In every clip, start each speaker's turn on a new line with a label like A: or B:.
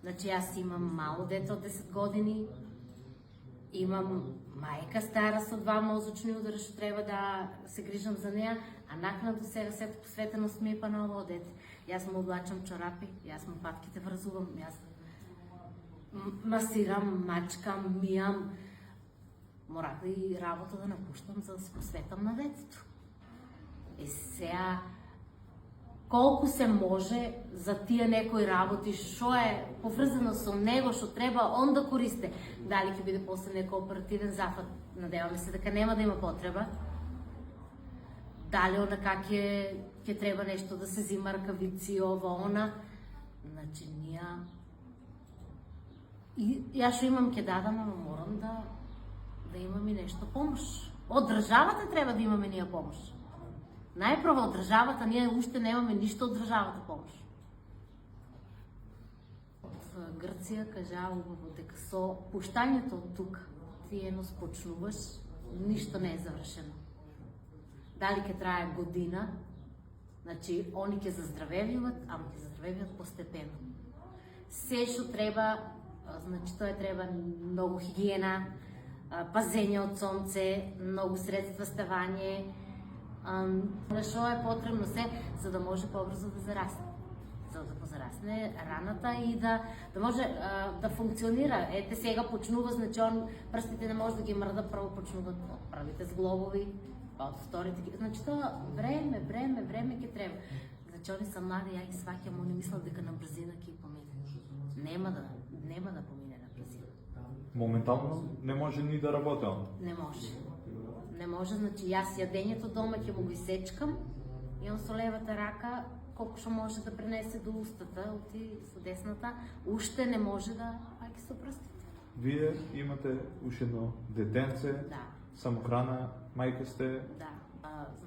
A: Значи јас имам мало дете од 10 години, имам мајка стара со 2 мозочни удара што треба да се грижам за неа, а накнадо сега сето посветеност ми е па на ово дете. Јас му облачам чорапи, јас му патките врзувам, јас масирам, мачкам, мијам. Морав и работа да напуштам за да се посветам на детето. И сега колку се може за тие некои работи, што е поврзано со него, што треба он да користи. Дали ќе биде после некој оперативен зафат, надеваме се дека нема да има потреба. Дали онака ќе треба нешто да се зима ракавици, ова, она. Значи, јас што имам ќе дадам, ама морам да имам и нешто помош. Од државата треба да имаме ние помош. Најпрво од државата, ние уште немаме ништо од државата помош. Од Грција кажа убаво дека со пуштањето од тук ти едно спочнуваш, ништо не е завршено. Дали ќе трае година, значи они ќе заздравевјуват, ама ќе заздравевјуват постепено. Се што треба, значи тоа треба многу хигиена, пазење од сонце, многу средства ставање, на што е потребно се, за да може побрзо да зарасне. За да позарасне раната и да може да функционира. Ете сега почнува, значи прстите не може да ги мрда, прво почнуваат правите зглобови, па од вторите ги... Значи тоа време ќе треба. Значи они са млади, ја ги сваќам, они мислат дека на брзина ќе помине. Нема да помине на брзина.
B: Моментално не може ни да работи он?
A: Не може, значи јас јадењето дома ќе му го исечкам и он со левата рака колку што може да пренесе до устата, оти со десната, уште не може да паѓа со прстите.
B: Вие имате уште едно детенце,
A: да.
B: Самохрана, мајка сте.
A: Да,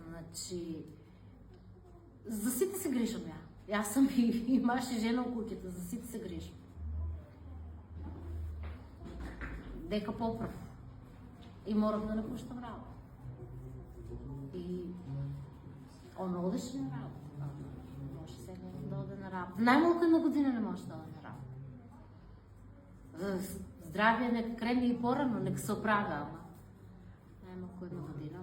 A: значи за сите се грижам ја. Јас сум и маж и жена у куќата, за сите се грижам. Дека поправ. И морам да напуштам работа. И он одеше на работа. Може сега да оде на работа. Најмалку една година не може да оде на работа. За здравје нека крене и порано, нека се оправда, ама најмалку една година